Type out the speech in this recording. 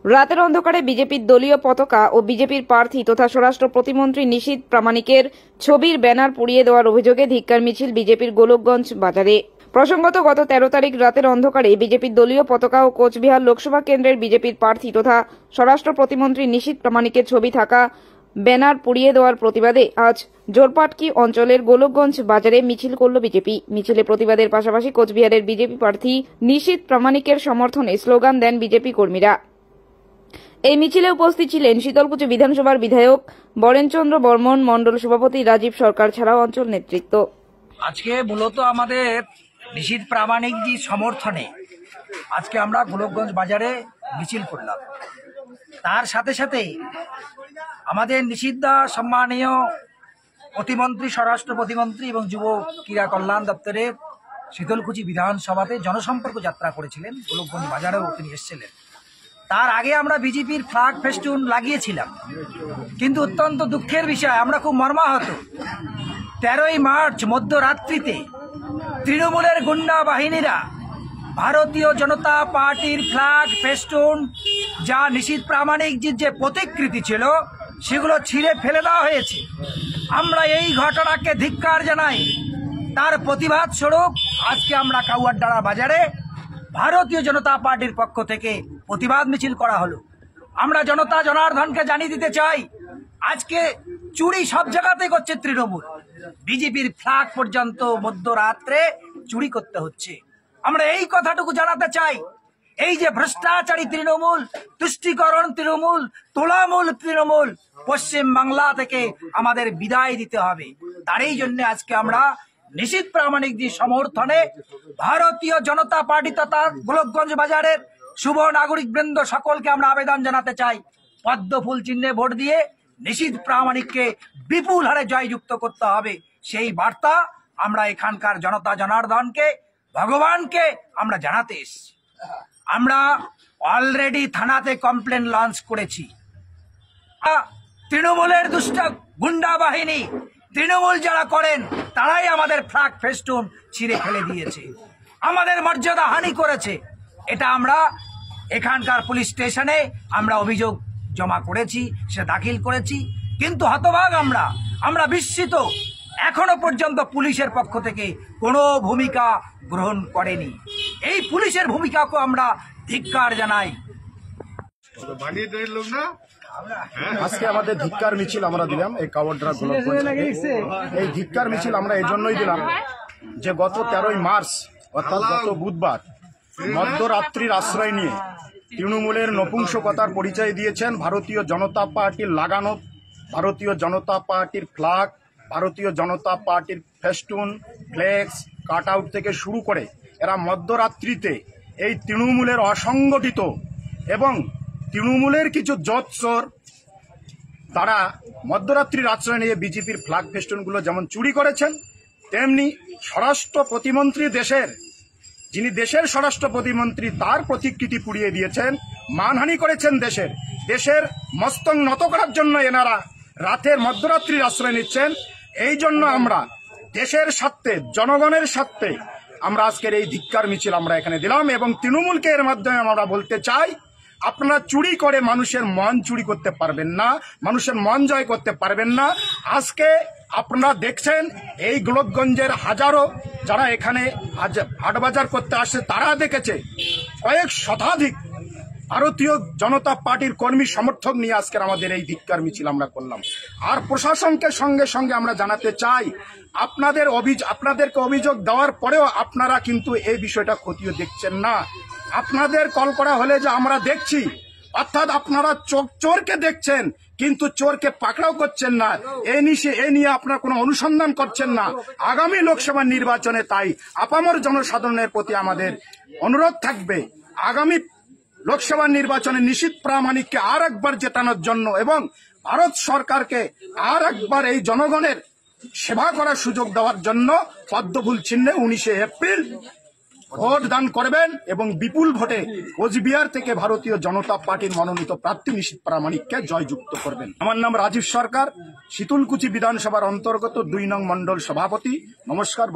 রাতের অন্ধকারে বিজেপির দলীয় পতাকা ও বিজেপির প্রার্থী তথা স্বরাষ্ট্র প্রতিমন্ত্রী নিশীথ প্রামাণিকের ছবির ব্যানার পুড়িয়ে দেওয়ার অভিযোগে ধিক্কার মিছিল বিজেপির গোলকগঞ্জ বাজারে। প্রসঙ্গত গত 13 তারিখ রাতের অন্ধকারে বিজেপির দলীয় পতাকা ও কোচবিহার লোকসভা কেন্দ্রের বিজেপির প্রার্থী তথা স্বরাষ্ট্র প্রতিমন্ত্রী নিশীথ প্রামাণিকের ছবি থাকা ব্যানার পুড়িয়ে দেওয়ার প্রতিবাদে আজ জোরপাটকি অঞ্চলের গোলকগঞ্জ বাজারে মিছিল করল বিজেপি। মিছিলে প্রতিবাদের পাশাপাশি কোচবিহারের বিজেপি প্রার্থী নিশীথ প্রামাণিকের সমর্থনে স্লোগান দেন বিজেপি কর্মীরা। এই মিছিলে উপস্থিত ছিলেন শীতলকুচি বিধানসভার বিধায়ক বরেনচন্দ্র বর্মন, মণ্ডল সভাপতি রাজীব সরকার ছাড়াও অঞ্চল নেতৃত্ব। আজকে মূলত আমাদের নিশীথ প্রামাণিকজি সমর্থনে আজকে আমরা গোলকগঞ্জ বাজারে মিছিল করলাম। তার সাথে সাথে আমাদের নিশীথদা সম্মানীয় প্রতিমন্ত্রী, স্বরাষ্ট্র প্রতিমন্ত্রী এবং যুব ক্রীড়া কল্যাণ দপ্তরের শীতলকুচি বিধানসভাতে জনসম্পর্ক যাত্রা করেছিলেন। গোলকগঞ্জ বাজারেও তিনি এসেছিলেন। তার আগে আমরা বিজেপির ফ্ল্যাগ ফেস্টুন লাগিয়েছিলাম, কিন্তু অত্যন্ত দুঃখের বিষয়, আমরা খুব মর্মাহত। 13ই মার্চ মধ্যরাত্রিতে তৃণমূলের গুন্ডা বাহিনীরা ভারতীয় জনতা পার্টির ফ্ল্যাগ ফেস্টুন, যা নিশীথ প্রামাণিকজির যে প্রতিকৃতি ছিল, সেগুলো ছিঁড়ে ফেলে দেওয়া হয়েছে। আমরা এই ঘটনাকে ধিক্কার জানাই। তার প্রতিবাদ স্বরূপ আজকে আমরা কাউয়ারডাড়া বাজারে ভারতীয় জনতা পার্টির পক্ষ থেকে প্রতিবাদ মিছিল করা হলো। আমরা জনতা জনার্দনকে জানিয়ে দিতে চাই, আজকে চুরি সব জায়গাতে করছে তৃণমূল। বিজেপির ফ্ল্যাগ পর্যন্ত মধ্যরাত্রে চুরি করতে হচ্ছে। আমরা এই কথাটুকু জানাতে চাই, এই যে ভ্রষ্টাচারী তৃণমূল, তুষ্টিকরণ তৃণমূল, তোলামূল তৃণমূল, পশ্চিম বাংলা থেকে আমাদের বিদায় দিতে হবে। তারই জন্য আজকে আমরা নিশীথ প্রামাণিকজির সমর্থনে ভারতীয় জনতা পার্টি তথা গোলকগঞ্জ বাজারের শুভ নাগরিক বৃন্দ সকলকে আমরা আবেদন জানাতে চাই, পদ্ম ফুল চিহ্নে ভোট দিয়ে নিশীথ প্রামাণিককে বিপুল হারে জয়যুক্ত করতে হবে। সেই বার্তা আমরা এখানকার জনতা জনার্দনকে, ভগবানকে আমরা জানাতে এসেছি। আমরা অলরেডি থানাতে কমপ্লেন লঞ্চ করেছি। তৃণমূলের দুষ্ট গুন্ডা বাহিনী, তৃণমূল যারা করেন তারাই আমাদের ফ্ল্যাগ ফেস্টুন ছিঁড়ে ফেলে দিয়েছে, আমাদের মর্যাদা হানি করেছে। এটা আমরা এখানকার পুলিশ স্টেশনে আমরা অভিযোগ জমা করেছি, সে দাখিল করেছি, কিন্তু হতভাগ আমরা বিস্মিত। এখনো পর্যন্ত পুলিশের পক্ষ থেকে কোনো ভূমিকা গ্রহণ করেনি। এই পুলিশের ভূমিকাকে আমরা ধিক্কার জানাই। আজকে আমাদের ধিক্কার মিছিল আমরা দিলাম এই কাউয়ারডাড়া গোলকগঞ্জ। এই ধিক্কার মিছিল আমরা এই জন্যই দিলাম যে গত 13ই মার্চ অর্থাৎ গত বুধবার মধ্যরাত্রির আশ্রয় নিয়ে তৃণমূলের নপুংসকতার পরিচয় দিয়েছেন ভারতীয় জনতা পার্টির লাগানো, ভারতীয় জনতা পার্টির ফ্ল্যাগ, ভারতীয় জনতা পার্টির ফেস্টুন, ফ্লেক্স, কাট আউট থেকে শুরু করে এরা মধ্যরাত্রিতে এই তৃণমূলের অসংগঠিত এবং তৃণমূলের কিছু জোচ্চোর তারা মধ্যরাত্রির আশ্রয় নিয়ে বিজেপির ফ্ল্যাগ ফেস্টুনগুলো যেমন চুরি করেছেন, তেমনি স্বরাষ্ট্র প্রতিমন্ত্রী যিনি দেশের স্বরাষ্ট্র প্রতিমন্ত্রী তার প্রতিকৃতি পুড়িয়ে দিয়েছেন, মানহানি করেছেন। দেশের মস্তক নত করার জন্য এনারা রাতের মধ্যরাত্রির আশ্রয় নিচ্ছেন। এই জন্য আমরা দেশের স্বার্থে, জনগণের স্বার্থে আমরা আজকের এই ধিক্কার মিছিল আমরা এখানে দিলাম এবং তৃণমূলকে এর মাধ্যমে আমরা বলতে চাই, আপনারা চুরি করে মানুষের মন চুরি করতে পারবেন না, মানুষের মন জয় করতে পারবেন না। আজকে আপনারা দেখছেন এই গোলকগঞ্জের হাজারো যারা এখানে হাটবাজার করতে আসছে, তারা দেখেছে কয়েক শতাধিক ভারতীয় জনতা পার্টির কর্মী সমর্থক নিয়ে আজকের আমাদের এই ধিক্কার মিছিল আমরা করলাম। আর প্রশাসনকে সঙ্গে সঙ্গে আমরা জানাতে চাই, আপনাদেরকে অভিযোগ দেওয়ার পরেও আপনারা কিন্তু এই বিষয়টা খতিয়ে দেখছেন না। আপনাদের কল করা হলে যে আমরা দেখছি, অর্থাৎ আপনারা চোরকে দেখছেন কিন্তু চোরকে পাকড়াও করছেন না, এ নিয়ে আপনারা কোনো অনুসন্ধান করছেন না। আগামী লোকসভা নির্বাচনে তাই আপামর জনসাধারণের প্রতি আমাদের অনুরোধ থাকবে, আগামী লোকসভা নির্বাচনে নিশীথ প্রামাণিককে আর একবার জেতানোর জন্য এবং ভারত সরকারকে আর একবার এই জনগণের সেবা করার সুযোগ দেওয়ার জন্য পদ্মফুল চিহ্নে 19শে এপ্রিল ভোট দান করবেন এবং বিপুল ভোটে কোচবিহার থেকে ভারতীয় জনতা পার্টির মনোনীত প্রার্থী নিশীথ প্রামাণিককে জয়যুক্ত করবেন। আমার নাম রাজীব সরকার, শীতলকুচি বিধানসভার অন্তর্গত 2 নং মণ্ডল সভাপতি। নমস্কার।